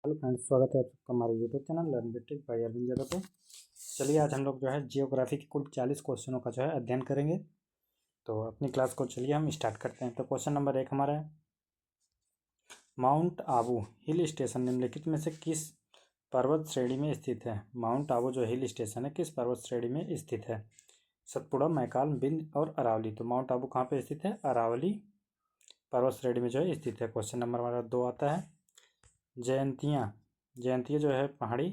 Hello friends, स्वागत है आप सबका हमारे YouTube channel learn with trick by Arvind Yadav पे। चलिए आज हम लोग जो है जियोग्राफी के कुल 40 क्वेश्चनों का जो है अध्ययन करेंगे। तो अपनी क्लास को चलिए हम स्टार्ट करते हैं। तो क्वेश्चन नंबर 1 हमारा है, माउंट आबू हिल स्टेशन निम्नलिखित में से किस पर्वत श्रेणी में स्थित है। माउंट आबू जो हिल स्टेशन है किस पर्वत श्रेणी में स्थित है। सतपुड़ा, मैकाल, बिंद और अरावली। तो माउंट आबू कहाँ पे स्थित है? अरावली पर्वत श्रेणी में जो है स्थित है। क्वेश्चन नंबर हमारा 2 आता है, जयंतियाँ जयंतियाँ जो है पहाड़ी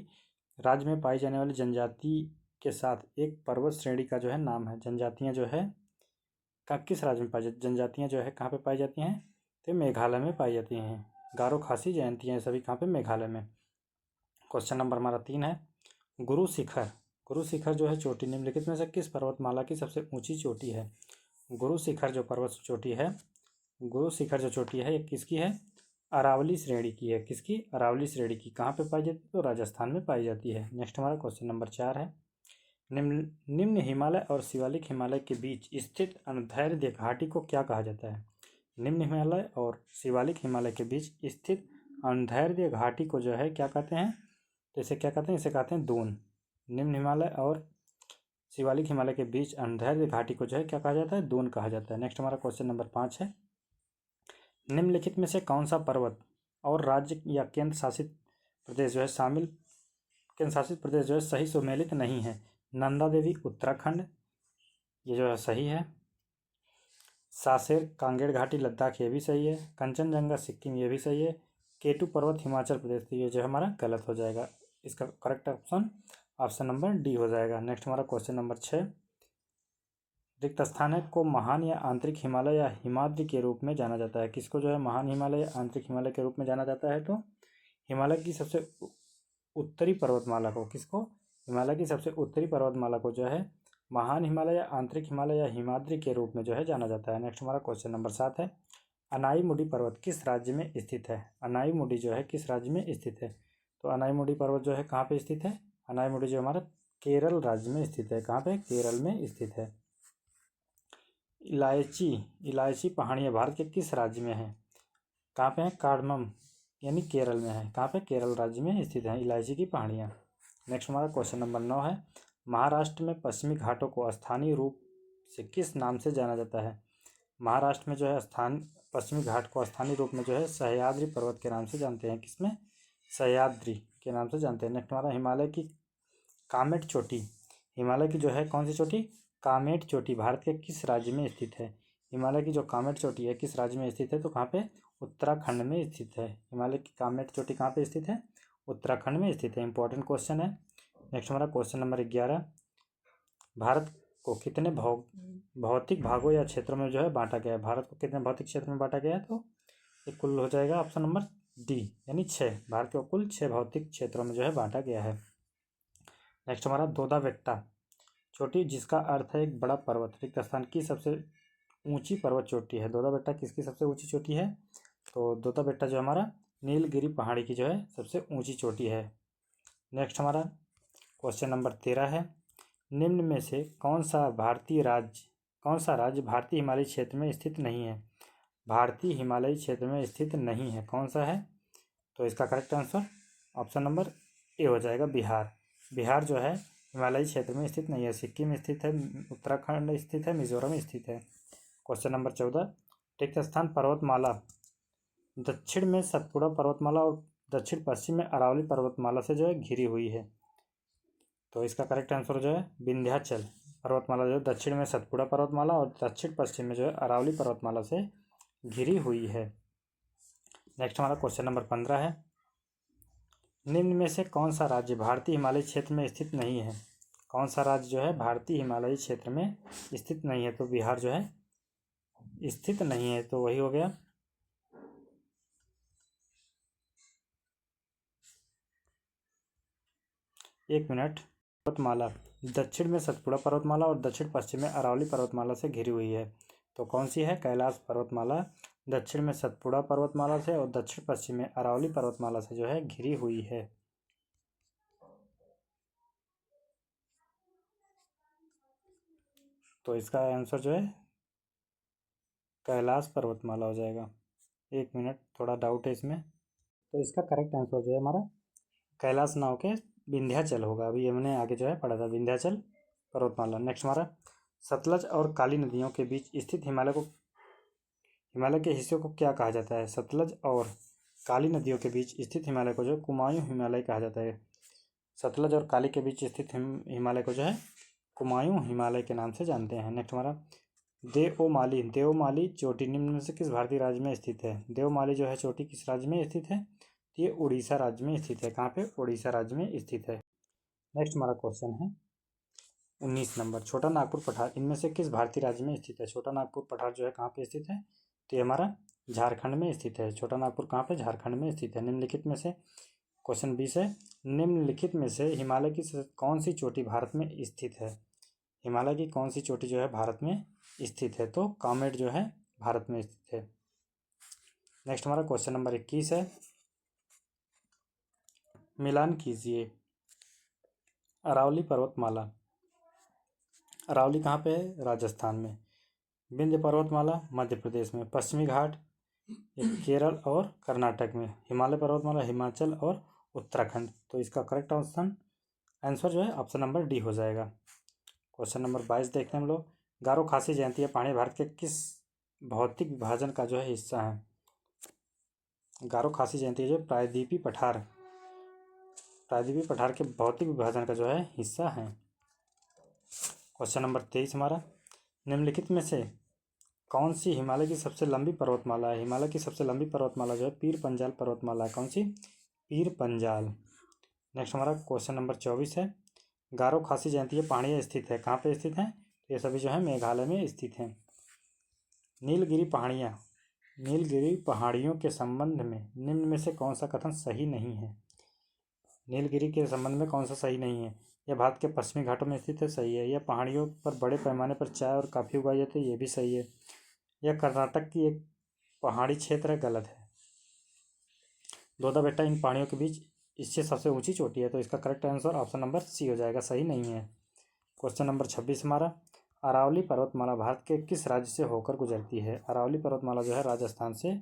राज्य में पाई जाने वाली जनजाति के साथ एक पर्वत श्रेणी का जो है नाम है। जनजातियाँ जो है किस राज्य में पाई जाती, जनजातियाँ जो है कहाँ पे पाई जाती हैं? तो मेघालय में पाई जाती हैं। गारो, खासी, जयंतियाँ सभी कहाँ पे? मेघालय में। क्वेश्चन नंबर हमारा 3 है, गुरु शिखर। गुरु शिखर जो है चोटी निम्नलिखित में से किस पर्वतमाला की सबसे ऊंची चोटी है। गुरु शिखर जो पर्वत चोटी है, गुरु शिखर जो चोटी है ये किसकी है? अरावली श्रेणी की है। किसकी? अरावली श्रेणी की। कहाँ पे पाई जाती है? तो राजस्थान में पाई जाती है। नेक्स्ट हमारा क्वेश्चन नंबर 4 है, निम्न निम्न हिमालय और शिवालिक हिमालय के बीच स्थित अनधैर्य घाटी को क्या कहा जाता है। निम्न हिमालय और शिवालिक हिमालय के बीच स्थित अनधैर्य घाटी को जो है क्या कहते हैं? तो इसे क्या कहते हैं? इसे कहते हैं दून। निम्न हिमालय और शिवालिक हिमालय के बीच अनधैर्य घाटी को जो है क्या कहा जाता है? दून कहा जाता है। नेक्स्ट हमारा क्वेश्चन नंबर 5 है, निम्नलिखित में से कौन सा पर्वत और राज्य या केंद्र शासित प्रदेश जो है शामिल केंद्र शासित प्रदेश जो है सही सुमेलित नहीं है। नंदा देवी उत्तराखंड, ये जो है सही है। सासेर कांगेर घाटी लद्दाख, ये भी सही है। कंचनजंगा सिक्किम, ये भी सही है। केटू पर्वत हिमाचल प्रदेश, तो ये जो है हमारा गलत हो जाएगा। इसका correct option option number D हो जाएगा। नेक्स्ट हमारा क्वेश्चन नंबर 6, रिक्त स्थान है को महान या आंतरिक हिमालय या हिमाद्री के रूप में जाना जाता है। किसको जो है महान हिमालय या आंतरिक हिमालय के रूप में जाना जाता है? तो हिमालय की सबसे उत्तरी पर्वतमाला को, किसको? हिमालय की सबसे उत्तरी पर्वतमाला को जो है महान हिमालय या आंतरिक हिमालय या हिमाद्री के रूप में जो है जाना जाता है। नेक्स्ट हमारा क्वेश्चन नंबर 7 है, अनाईमुडी पर्वत किस राज्य में स्थित है। अनाईमुडी जो है किस राज्य में स्थित है? तो अनाईमुडी पर्वत जो है कहाँ पे स्थित है? अनाईमुडी जो हमारा केरल राज्य में स्थित है। कहाँ पे? केरल में स्थित है। इलायची इलायची पहाड़ियाँ भारत के किस राज्य में है? कहाँ पे है? कार्डमम यानी केरल में है। कहाँ पे? केरल राज्य में स्थित है इलायची की पहाड़ियाँ। नेक्स्ट हमारा क्वेश्चन नंबर 9 है, महाराष्ट्र में पश्चिमी घाटों को स्थानीय रूप से किस नाम से जाना जाता है। महाराष्ट्र में जो है पश्चिमी घाट को स्थानीय रूप में जो है सह्याद्री पर्वत के नाम से जानते हैं। किसमें? सह्याद्री के नाम से जानते हैं। नेक्स्ट हमारा हिमालय की कामेट चोटी, हिमालय की जो है कौन सी चोटी? कामेट चोटी भारत के किस राज्य में स्थित है। हिमालय की जो कामेट चोटी है किस राज्य में स्थित है? तो कहाँ पे? उत्तराखंड में स्थित है। हिमालय की कामेट चोटी कहाँ पे स्थित है? उत्तराखंड में स्थित है। इंपॉर्टेंट क्वेश्चन है। नेक्स्ट हमारा क्वेश्चन नंबर 11, भारत को कितने भौतिक भागों या क्षेत्रों में जो है बांटा गया है। भारत को कितने भौतिक क्षेत्र में बांटा गया है? तो ये कुल हो जाएगा ऑप्शन नंबर डी यानी 6। भारत को कुल 6 भौतिक क्षेत्रों में जो है बांटा गया है। नेक्स्ट हमारा दोदा बेट्टा चोटी, जिसका अर्थ है एक बड़ा पर्वत, रिक्त स्थान की सबसे ऊंची पर्वत चोटी है। दोदा बेट्टा किसकी सबसे ऊंची चोटी है? तो दोदा बेट्टा जो हमारा नीलगिरी पहाड़ी की जो है सबसे ऊंची चोटी है। नेक्स्ट हमारा क्वेश्चन नंबर 13 है, निम्न में से कौन सा राज्य भारतीय हिमालयी क्षेत्र में स्थित नहीं है। भारतीय हिमालयी क्षेत्र में स्थित नहीं है, कौन सा है? तो इसका correct answer option number A हो जाएगा, बिहार। बिहार जो है हिमालयी क्षेत्र में स्थित नहीं है। सिक्किम स्थित है, उत्तराखंड स्थित है, मिजोरम स्थित है। क्वेश्चन नंबर 14, रिक्त स्थान पर्वतमाला दक्षिण में सतपुड़ा पर्वतमाला और दक्षिण पश्चिम में अरावली पर्वतमाला से जो है घिरी हुई है। तो इसका करेक्ट आंसर जो है विंध्याचल पर्वतमाला जो है दक्षिण में सतपुड़ा पर्वतमाला और दक्षिण पश्चिम में जो है अरावली पर्वतमाला से घिरी हुई है। नेक्स्ट हमारा क्वेश्चन नंबर 15 है, निम्न में से कौन सा राज्य भारतीय हिमालयी क्षेत्र में स्थित नहीं है। कौन सा राज्य जो है भारतीय हिमालयी क्षेत्र में स्थित नहीं है? तो बिहार जो है स्थित नहीं है, तो वही हो गया। एक मिनट, पर्वतमाला दक्षिण में सतपुड़ा पर्वतमाला और दक्षिण पश्चिम में अरावली पर्वतमाला से घिरी हुई है। तो कौन सी है? कैलाश पर्वतमाला दक्षिण में सतपुड़ा पर्वतमाला से और दक्षिण पश्चिम में अरावली पर्वतमाला से जो है घिरी हुई है। तो इसका आंसर जो है कैलाश पर्वतमाला हो जाएगा। एक मिनट, थोड़ा डाउट है इसमें। तो इसका करेक्ट आंसर जो है हमारा कैलाश नाव के विंध्याचल होगा। अभी हमने आगे जो है पढ़ा था विंध्याचल पर्वतमाला। नेक्स्ट हमारा सतलज और काली नदियों के बीच स्थित हिमालय के हिस्से को क्या कहा जाता है? सतलज और काली नदियों के बीच स्थित हिमालय को जो कुमायूं हिमालय कहा जाता है। सतलज और काली के बीच स्थित हिमालय को जो है कुमायूं हिमालय के नाम से जानते हैं। नेक्स्ट हमारा देवमाली चोटी निम्न में से किस भारतीय राज्य में स्थित है? देवमाली जो है चोटी किस राज्य में स्थित है? ये उड़ीसा राज्य में स्थित है। कहाँ पे? उड़ीसा राज्य में स्थित है। नेक्स्ट हमारा क्वेश्चन है 19 नंबर, छोटा नागपुर पठार इनमें से किस भारतीय राज्य में स्थित है? छोटा नागपुर पठार जो है कहाँ पे स्थित है? तो ये हमारा झारखंड में स्थित है। छोटा नागपुर कहाँ पे? झारखंड में स्थित है। निम्नलिखित में से क्वेश्चन 20 है, निम्नलिखित में से हिमालय की कौन सी चोटी भारत में स्थित है? हिमालय की कौन सी चोटी जो है भारत में स्थित है? तो कामेट जो है भारत में स्थित है। नेक्स्ट हमारा क्वेश्चन नंबर 21 है, मिलान कीजिए अरावली पर्वतमाला। अरावली कहाँ पे है? राजस्थान में। विंध्य पर्वतमाला मध्य प्रदेश में। पश्चिमी घाट केरल और कर्नाटक में। हिमालय पर्वतमाला हिमाचल और उत्तराखंड। तो इसका करेक्ट आंसर जो है ऑप्शन नंबर डी हो जाएगा। क्वेश्चन नंबर 22 देखते हैं हम लोग, गारो खासी जयंतिया पहाड़ी भारत के किस भौतिक विभाजन का जो है हिस्सा है? गारो खासी जयंतिया जो प्रायद्वीपीय पठार के भौतिक विभाजन का जो है हिस्सा है। क्वेश्चन नंबर 23 हमारा, निम्नलिखित में से कौन सी हिमालय की सबसे लंबी पर्वतमाला है? हिमालय की सबसे लंबी पर्वतमाला जो है पीर पंजाल पर्वतमाला है। कौन सी? पीर पंजाल। नेक्स्ट हमारा क्वेश्चन नंबर 24 है, गारो खासी जयंतिया पहाड़ियाँ स्थित है कहाँ पे स्थित हैं? ये सभी जो है मेघालय में स्थित हैं। नीलगिरी पहाड़ियों के संबंध में निम्न में से कौन सा कथन सही नहीं है? नीलगिरी के संबंध में कौन सा सही नहीं है? यह भारत के पश्चिमी घाटों में स्थित है, सही है। यह पहाड़ियों पर बड़े पैमाने पर चाय और कॉफ़ी उगाई जाती है, ये भी सही है। यह कर्नाटक की एक पहाड़ी क्षेत्र है, गलत है। दोदा बेट्टा इन पहाड़ियों के बीच इससे सबसे ऊंची चोटी है, तो इसका correct answer option number C हो जाएगा, सही नहीं है। क्वेश्चन नंबर 26 हमारा, अरावली पर्वतमाला भारत के किस राज्य से होकर गुजरती है? अरावली पर्वतमाला जो है राजस्थान से,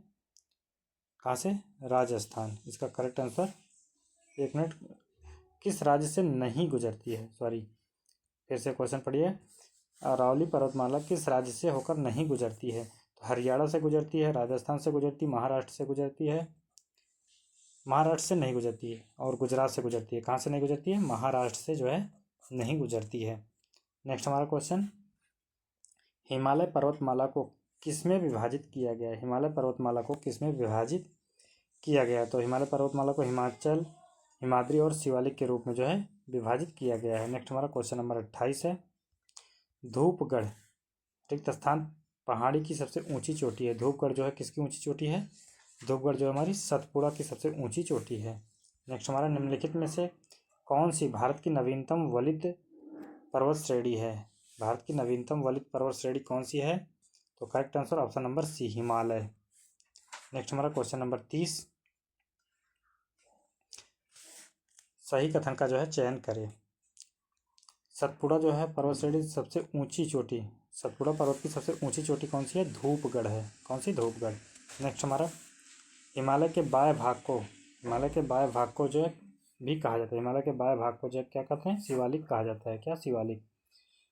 कहाँ से? राजस्थान। इसका करेक्ट आंसर, एक मिनट, किस राज्य से नहीं गुजरती है, सॉरी, फिर से क्वेश्चन पढ़िए। अरावली पर्वतमाला किस राज्य से होकर नहीं गुजरती है? तो हरियाणा से गुजरती है, राजस्थान से गुजरती, महाराष्ट्र से गुजरती है। महाराष्ट्र से नहीं गुजरती है और गुजरात से गुजरती है। कहाँ से नहीं गुजरती है? महाराष्ट्र से जो है नहीं गुजरती है। नेक्स्ट हमारा क्वेश्चन, हिमालय पर्वतमाला को किसमें विभाजित किया गया है? हिमालय पर्वतमाला को किसमें विभाजित किया गया है? तो हिमालय पर्वतमाला को हिमाचल, हिमाद्री और शिवालिक के रूप में जो है विभाजित किया गया है। नेक्स्ट हमारा क्वेश्चन नंबर 28 है, धूपगढ़ रिक्त स्थान पहाड़ी की सबसे ऊंची चोटी है। धूपगढ़ जो है किसकी ऊंची चोटी है? धूपगढ़ जो हमारी सतपुड़ा की सबसे ऊंची चोटी है। नेक्स्ट हमारा, निम्नलिखित में से कौन सी भारत की नवीनतम वलित पर्वत श्रेणी है? भारत की नवीनतम वलित पर्वत श्रेणी कौन सी है? तो correct answer option number C, Himalaya. Next हमारा क्वेश्चन नंबर 30, सही कथन का जो है चयन करें। सतपुड़ा जो है पर्वत श्रेणी सबसे ऊंची चोटी, सतपुड़ा पर्वत की सबसे ऊंची चोटी कौन सी है? धूपगढ़ है। कौन सी? धूपगढ़। नेक्स्ट हमारा, हिमालय के बाएं भाग को जो है भी कहा जाता है, हिमालय के बाएं भाग को जो है क्या कहते हैं? शिवालिक कहा जाता है। क्या? शिवालिक।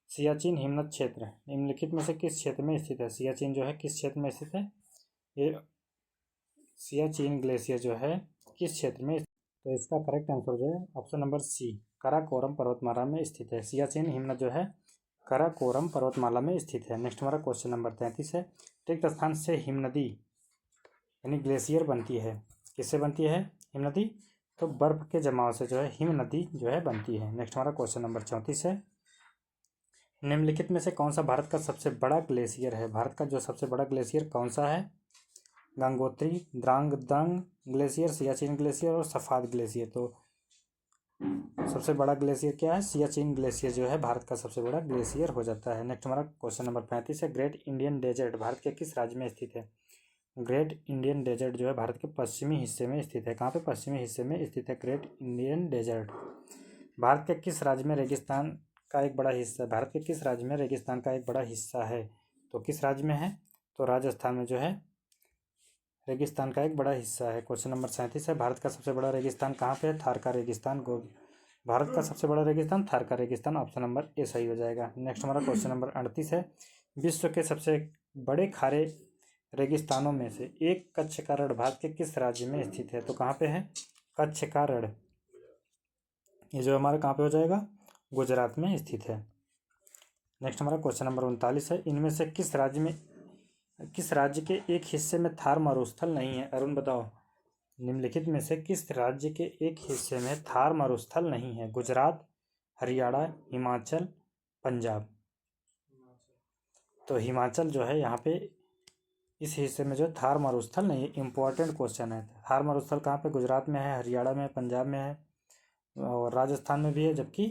सियाचिन हिमनद क्षेत्र निम्नलिखित में से किस क्षेत्र में स्थित है? सियाचिन जो है किस क्षेत्र में स्थित है? ये सियाचिन ग्लेशियर जो है किस क्षेत्र में? तो इसका करेक्ट आंसर जो है ऑप्शन नंबर सी, काराकोरम पर्वतमाला में स्थित है। सियाचिन हिमनद जो है काराकोरम पर्वतमाला में स्थित है। नेक्स्ट हमारा क्वेश्चन नंबर 33 है, रिक्त स्थान से हिमनदी यानी ग्लेशियर बनती है। किससे बनती है हिमनदी? तो बर्फ के जमाव से जो है हिमनदी जो है बनती है। नेक्स्ट हमारा क्वेश्चन नंबर 34 है, निम्नलिखित में से कौन सा भारत का सबसे बड़ा ग्लेशियर है? भारत का जो सबसे बड़ा ग्लेशियर कौन सा है? गंगोत्री, द्रांगदंग ग्लेशियर, सियाचिन ग्लेशियर और सफाद ग्लेशियर। तो सबसे बड़ा ग्लेशियर क्या है? सियाचिन ग्लेशियर जो है भारत का सबसे बड़ा ग्लेशियर हो जाता है। नेक्स्ट हमारा क्वेश्चन नंबर 35 है, ग्रेट इंडियन डेजर्ट भारत के किस राज्य में स्थित है? ग्रेट इंडियन डेजर्ट जो है भारत के पश्चिमी हिस्से में स्थित है। कहाँ पे? पश्चिमी हिस्से में स्थित है ग्रेट इंडियन डेजर्ट। भारत के किस राज्य में रेगिस्तान का एक बड़ा हिस्सा है? भारत के किस राज्य में रेगिस्तान का एक बड़ा हिस्सा है? तो किस राज्य में है? तो राजस्थान में जो है रेगिस्तान का एक बड़ा हिस्सा है। क्वेश्चन नंबर 37 है, भारत का सबसे बड़ा रेगिस्तान कहाँ पे है? थार का रेगिस्तान। भारत का सबसे बड़ा रेगिस्तान थार का रेगिस्तान। ऑप्शन नंबर ए सही हो जाएगा। नेक्स्ट हमारा क्वेश्चन नंबर 38 है, विश्व के सबसे बड़े खारे रेगिस्तानों में से एक कच्छ का रण भारत के किस राज्य में स्थित है? तो कहाँ पे है कच्छ का रण? ये जो हमारा कहाँ पे हो जाएगा? गुजरात में स्थित है। नेक्स्ट हमारा क्वेश्चन नंबर 39 है, इनमें से किस राज्य के एक हिस्से में थार मरुस्थल नहीं है? अरुण बताओ, निम्नलिखित में से किस राज्य के एक हिस्से में थार मरुस्थल नहीं है? गुजरात, हरियाणा, हिमाचल, पंजाब। तो हिमाचल जो है यहाँ पे इस हिस्से में जो थार मरुस्थल नहीं है। इंपॉर्टेंट क्वेश्चन है। थार मरुस्थल कहाँ पे? गुजरात में है, हरियाणा में है, पंजाब में है और राजस्थान में भी है, जबकि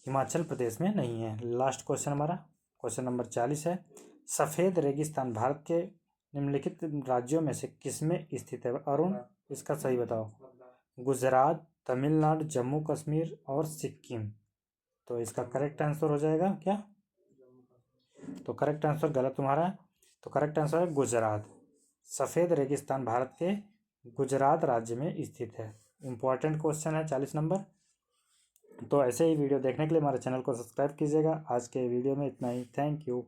हिमाचल प्रदेश में नहीं है। लास्ट क्वेश्चन हमारा क्वेश्चन नंबर 40 है, सफ़ेद रेगिस्तान भारत के निम्नलिखित राज्यों में से किसमें स्थित है? अरुण इसका सही बताओ। गुजरात, तमिलनाडु, जम्मू कश्मीर और सिक्किम। तो इसका करेक्ट आंसर हो जाएगा क्या? तो करेक्ट आंसर गलत तुम्हारा है। तो करेक्ट आंसर है गुजरात। सफ़ेद रेगिस्तान भारत के गुजरात राज्य में स्थित है। इंपॉर्टेंट क्वेश्चन है 40 नंबर। तो ऐसे ही वीडियो देखने के लिए हमारे चैनल को सब्सक्राइब कीजिएगा। आज के वीडियो में इतना ही। Thank you.